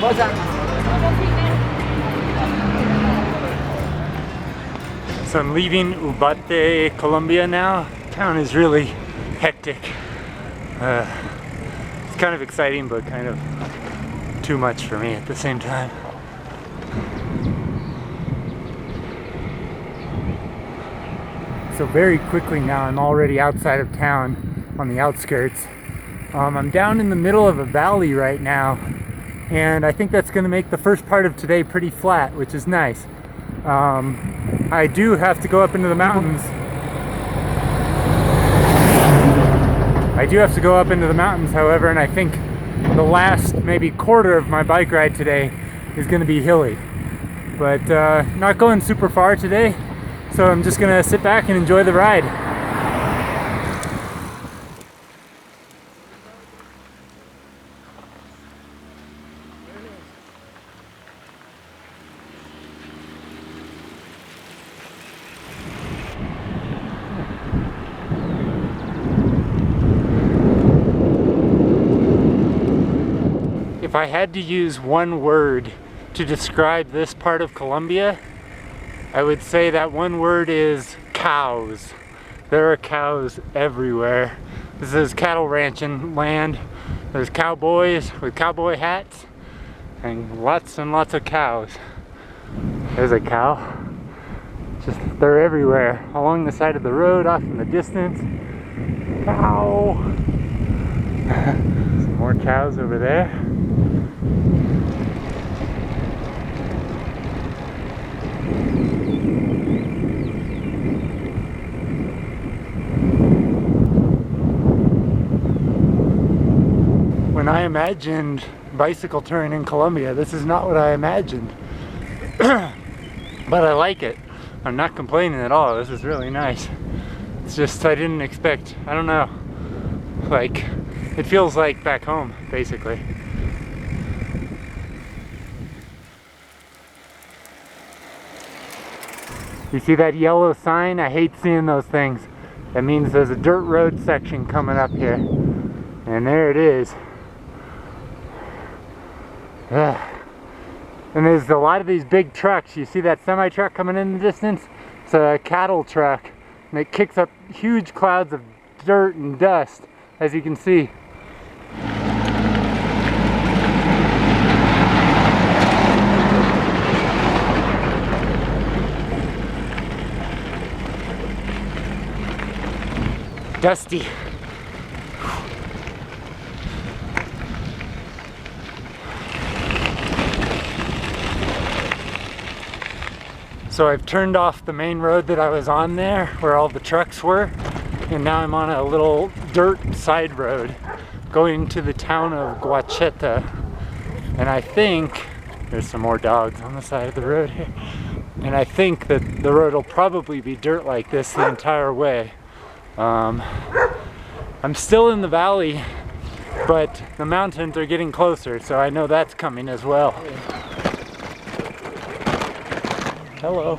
So I'm leaving Ubate, Colombia now. Town is really hectic. It's kind of exciting, but kind of too much for me at the same time. So very quickly now, I'm already outside of town on the outskirts. I'm down in the middle of a valley right now, and I think that's going to make the first part of today pretty flat, which is nice. I do have to go up into the mountains. However, and I think the last maybe quarter of my bike ride today is going to be hilly. But not going super far today, so I'm just going to sit back and enjoy the ride. If I had to use one word to describe this part of Colombia, I would say that one word is cows. There are cows everywhere. This is cattle ranching land. There's cowboys with cowboy hats and lots of cows. There's a cow. Just, they're everywhere. Along the side of the road, off in the distance. Cow! Some more cows over there. When I imagined bicycle touring in Colombia, this is not what I imagined. But I like it. I'm not complaining at all. This is really nice. It's just I didn't expect, I don't know, like it feels like back home basically. You see that yellow sign? I hate seeing those things. That means there's a dirt road section coming up here. And there it is. Ugh. And there's a lot of these big trucks. You see that semi-truck coming in the distance? It's a cattle truck. And it kicks up huge clouds of dirt and dust, as you can see. Dusty. So I've turned off the main road that I was on there, where all the trucks were, and now I'm on a little dirt side road going to the town of Guacheta. And I think there's some more dogs on the side of the road here. And I think that the road will probably be dirt like this the entire way. I'm still in the valley, but the mountains are getting closer, so I know that's coming as well. Hello.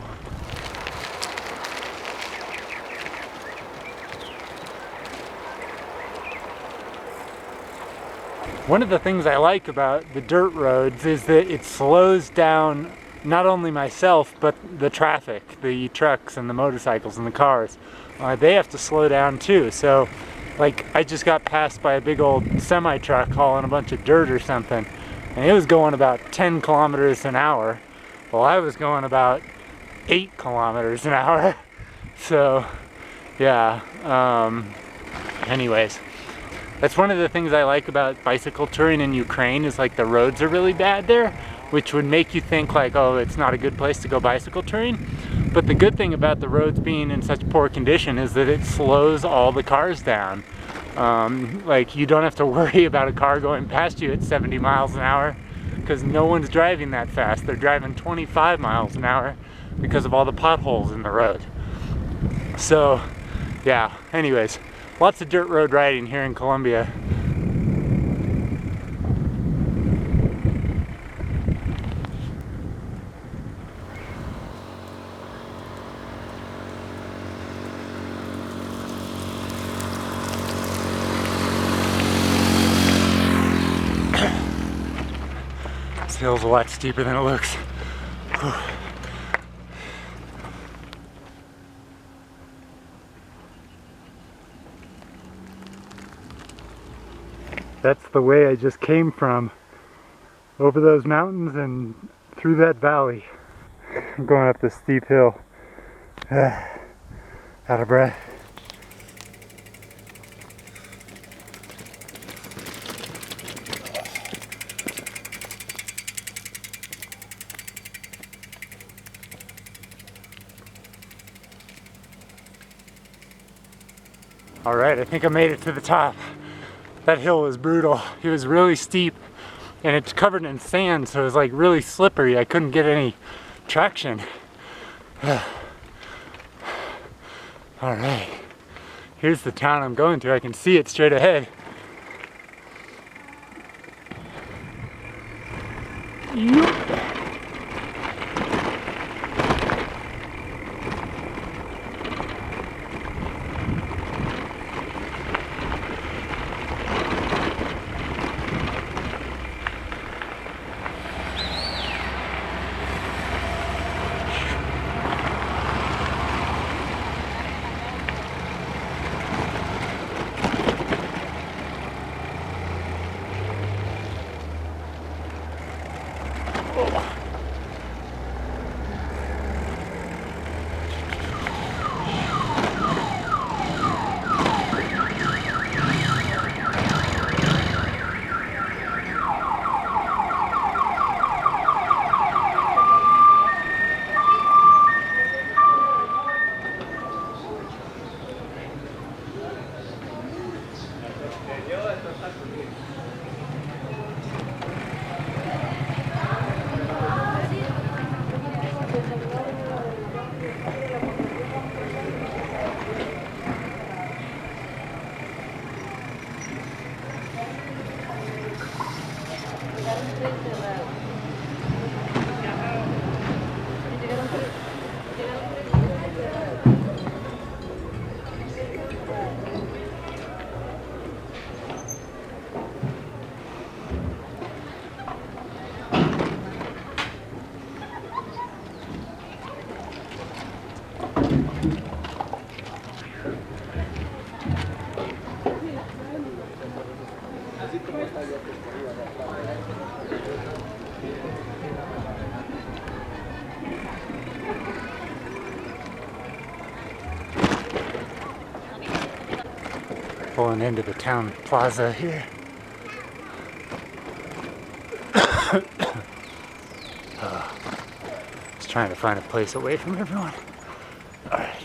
One of the things I like about the dirt roads is that it slows down not only myself, but the traffic, the trucks and the motorcycles and the cars. They have to slow down too. So, like, I just got passed by a big old semi-truck hauling a bunch of dirt or something, and it was going about 10 kilometers an hour. Well, I was going about 8 kilometers an hour. So, yeah. Anyways, that's one of the things I like about bicycle touring in Ukraine is like the roads are really bad there, which would make you think like, oh, it's not a good place to go bicycle touring. But the good thing about the roads being in such poor condition is that it slows all the cars down. Like, you don't have to worry about a car going past you at 70 miles an hour because no one's driving that fast. They're driving 25 miles an hour because of all the potholes in the road. So, yeah, anyways, lots of dirt road riding here in Colombia. This hill's a lot steeper than it looks. Whew. That's the way I just came from, over those mountains and through that valley. I'm going up this steep hill. Out of breath. All right, I think I made it to the top. That hill was brutal. It was really steep and it's covered in sand, so it was like really slippery. I couldn't get any traction. All right, here's the town I'm going to. I can see it straight ahead. Pulling into the town plaza here. Just trying to find a place away from everyone. Alright.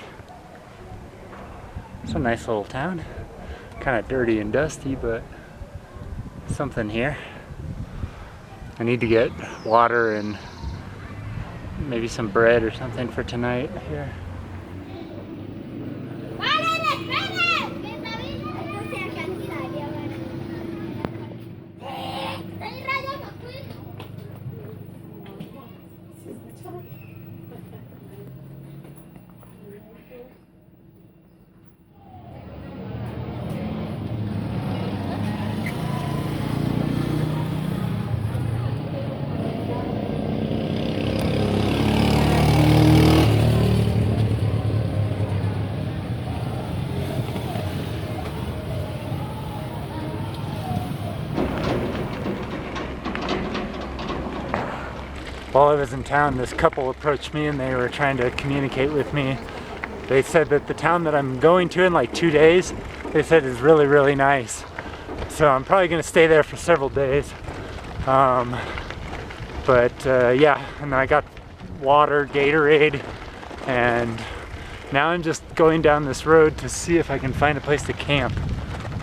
It's a nice little town. Kind of dirty and dusty, but something here. I need to get water and maybe some bread or something for tonight here. While I was in town, this couple approached me and they were trying to communicate with me. They said that the town that I'm going to in like 2 days, they said is really, really nice. So I'm probably gonna stay there for several days. Yeah, and I got water, Gatorade, and now I'm just going down this road to see if I can find a place to camp.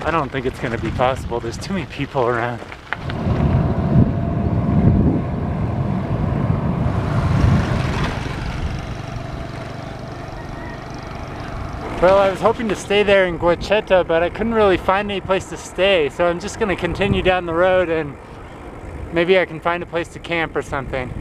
I don't think it's gonna be possible. There's too many people around. Well, I was hoping to stay there in Guacheta, but I couldn't really find any place to stay, so I'm just going to continue down the road and maybe I can find a place to camp or something.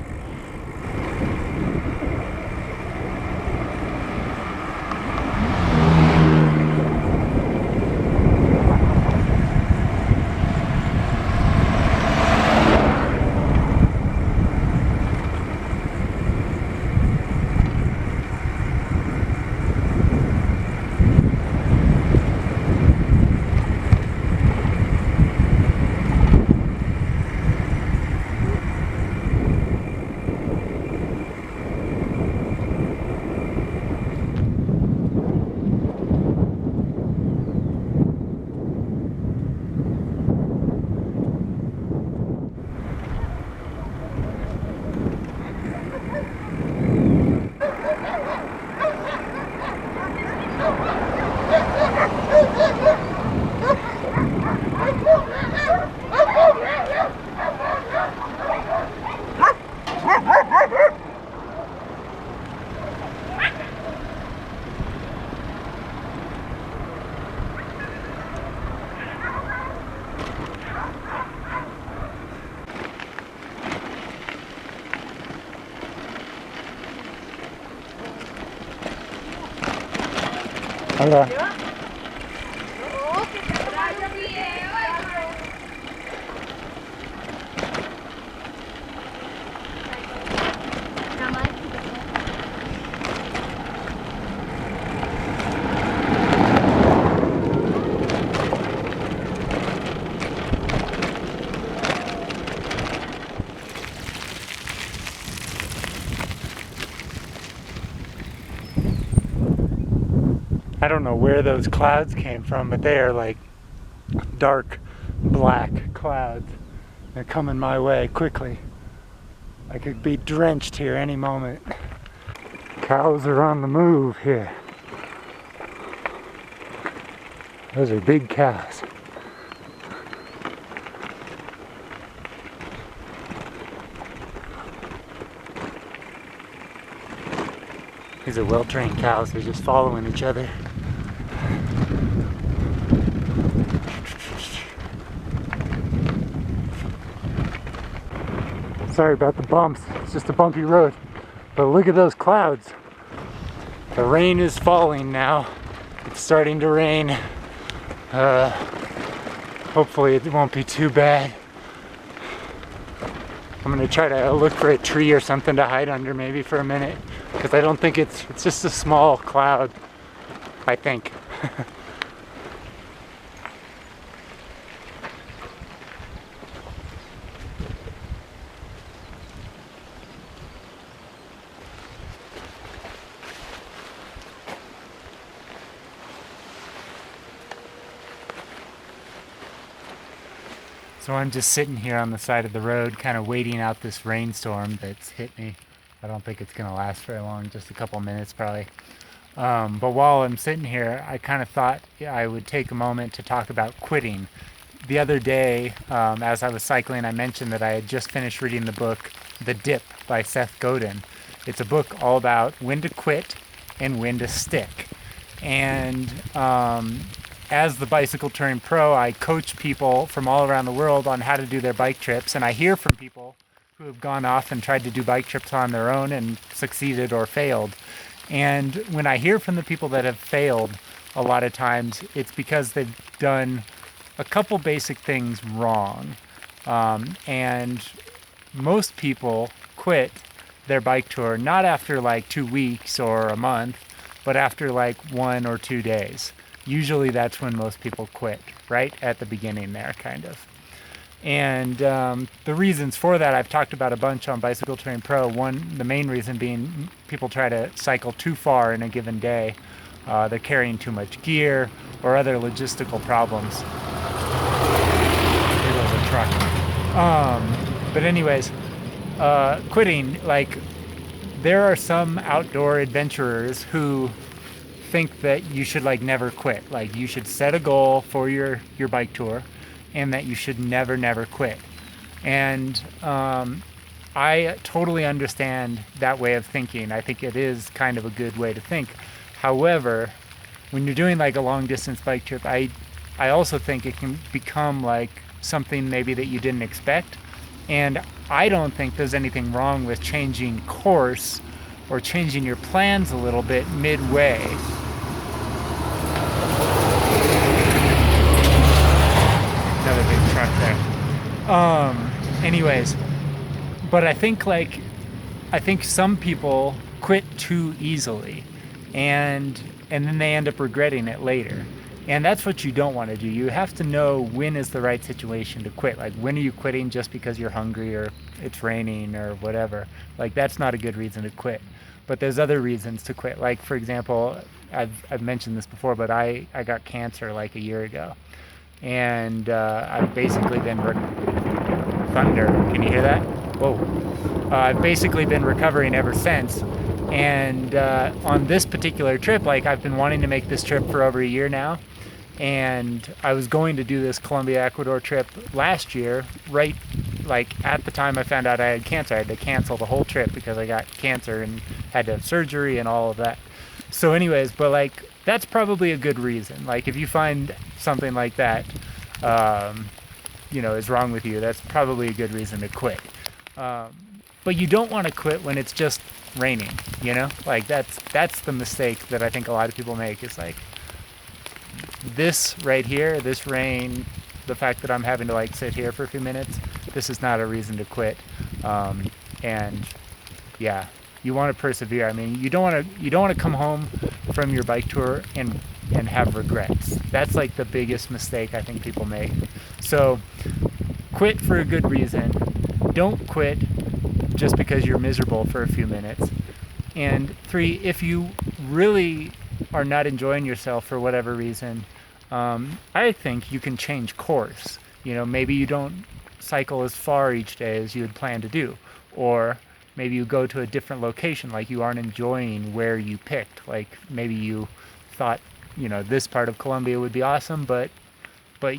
Hola. I don't know where those clouds came from, but they are like dark black clouds. They're coming my way quickly. I could be drenched here any moment. Cows are on the move here. Those are big cows. These are well-trained cows. They're just following each other. Sorry about the bumps. It's just a bumpy road. But look at those clouds. The rain is falling now. It's starting to rain. Hopefully it won't be too bad. I'm gonna try to look for a tree or something to hide under maybe for a minute, because I don't think it's just a small cloud, I think. So I'm just sitting here on the side of the road, kind of waiting out this rainstorm that's hit me. I don't think it's gonna last very long, just a couple minutes probably. But while I'm sitting here, I kind of thought I would take a moment to talk about quitting. The other day, as I was cycling, I mentioned that I had just finished reading the book The Dip by Seth Godin. It's a book all about when to quit and when to stick. And as the bicycle touring pro, I coach people from all around the world on how to do their bike trips, and I hear from people who have gone off and tried to do bike trips on their own and succeeded or failed. And when I hear from the people that have failed, a lot of times it's because they've done a couple basic things wrong. And most people quit their bike tour not after like 2 weeks or a month, but after like 1 or 2 days. Usually that's when most people quit, right at the beginning there, kind of. And the reasons for that I've talked about a bunch on Bicycle Touring Pro. The main reason being people try to cycle too far in a given day. They're carrying too much gear or other logistical problems. Here goes a truck. But anyways, quitting, like, there are some outdoor adventurers who think that you should like never quit. Like you should set a goal for your bike tour and that you should never quit. And I totally understand that way of thinking. I think it is kind of a good way to think. However, when you're doing like a long distance bike trip, I also think it can become like something maybe that you didn't expect. And I don't think there's anything wrong with changing course or changing your plans a little bit midway. Another big truck there. Anyways, but I think some people quit too easily, and then they end up regretting it later. And that's what you don't want to do. You have to know when is the right situation to quit. Like, when are you quitting just because you're hungry or it's raining or whatever? Like, that's not a good reason to quit. But there's other reasons to quit. Like, for example, I've mentioned this before, but I got cancer like a year ago. And I've basically been thunder. Can you hear that? Whoa. I've basically been recovering ever since. And on this particular trip, like, I've been wanting to make this trip for over a year now. And I was going to do this Colombia, Ecuador trip last year, right, like, at the time I found out I had cancer. I had to cancel the whole trip because I got cancer and had to have surgery and all of that. So anyways, but like, that's probably a good reason. Like, if you find something like that, is wrong with you, that's probably a good reason to quit. But you don't want to quit when it's just raining, Like, that's the mistake that I think a lot of people make. Is like, this right here, this rain, the fact that I'm having to like sit here for a few minutes, this is not a reason to quit. And yeah, you want to persevere. I mean, you don't want to come home from your bike tour and have regrets. That's like the biggest mistake I think people make. So quit for a good reason. Don't quit just because you're miserable for a few minutes. And 3, if you really are not enjoying yourself for whatever reason, I think you can change course. You know, maybe you don't cycle as far each day as you had planned to do, or maybe you go to a different location, like you aren't enjoying where you picked. Like maybe you thought, you know, this part of Colombia would be awesome, but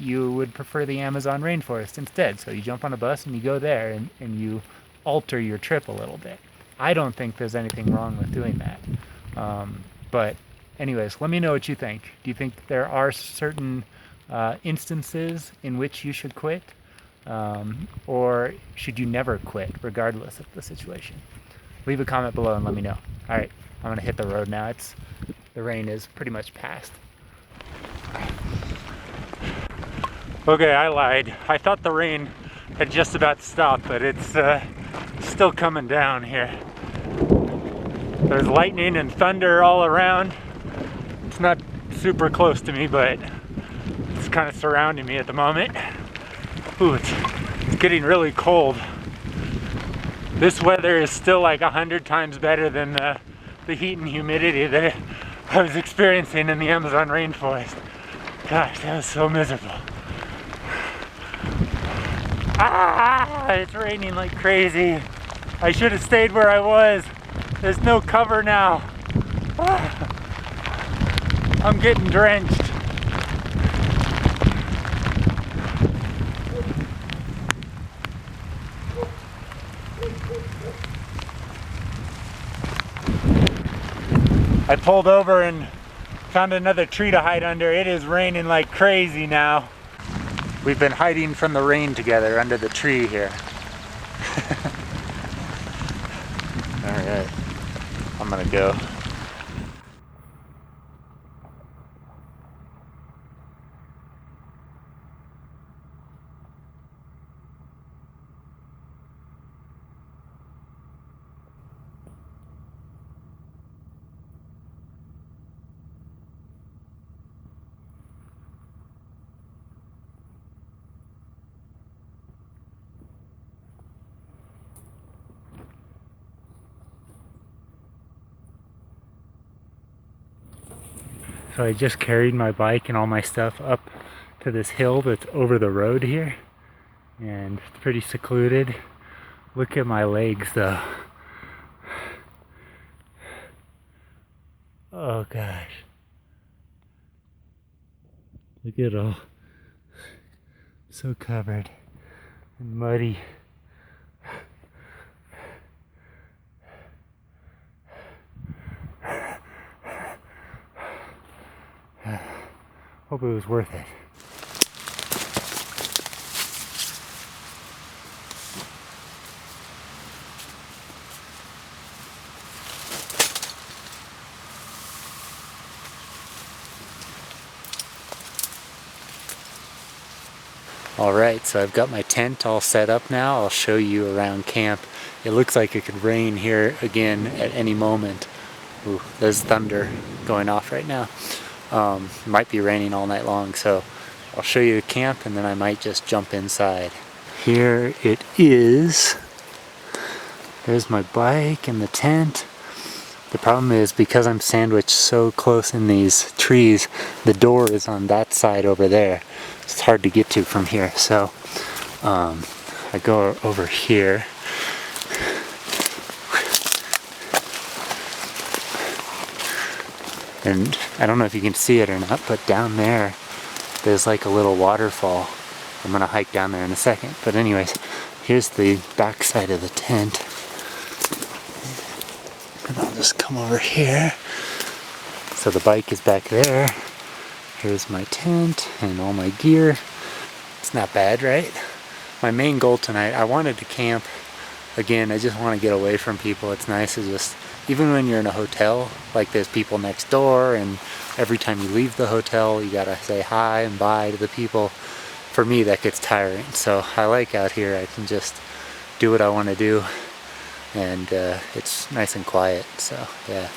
you would prefer the Amazon rainforest instead. So you jump on a bus and you go there, and you alter your trip a little bit. I don't think there's anything wrong with doing that. But anyways, let me know what you think. Do you think there are certain instances in which you should quit? Or should you never quit regardless of the situation? Leave a comment below and let me know. All right, I'm gonna hit the road now. The rain is pretty much past. Okay, I lied. I thought the rain had just about stopped, but it's still coming down here. There's lightning and thunder all around. It's not super close to me, but it's kind of surrounding me at the moment. Ooh, it's getting really cold. This weather is still like 100 times better than the heat and humidity that I was experiencing in the Amazon rainforest. Gosh, that was so miserable. It's raining like crazy. I should have stayed where I was. There's no cover now. I'm getting drenched. I pulled over and found another tree to hide under. It is raining like crazy now. We've been hiding from the rain together under the tree here. Alright, I'm gonna go. So I just carried my bike and all my stuff up to this hill that's over the road here, and it's pretty secluded. Look at my legs though. Oh gosh. Look at it all. So covered and muddy. Hope it was worth it. Alright, so I've got my tent all set up now. I'll show you around camp. It looks like it could rain here again at any moment. Ooh, there's thunder going off right now. It might be raining all night long, so I'll show you the camp and then I might just jump inside. Here it is. There's my bike and the tent. The problem is, because I'm sandwiched so close in these trees, the door is on that side over there. It's hard to get to from here, so I go over here. And I don't know if you can see it or not, but down there, there's like a little waterfall. I'm gonna hike down there in a second. But anyways, here's the back side of the tent. And I'll just come over here. So the bike is back there. Here's my tent and all my gear. It's not bad, right? My main goal tonight, I wanted to camp. Again, I just want to get away from people. It's nice to just even when you're in a hotel, like there's people next door, and every time you leave the hotel you gotta say hi and bye to the people. For me, that gets tiring. So I like out here, I can just do what I want to do, and it's nice and quiet. So yeah.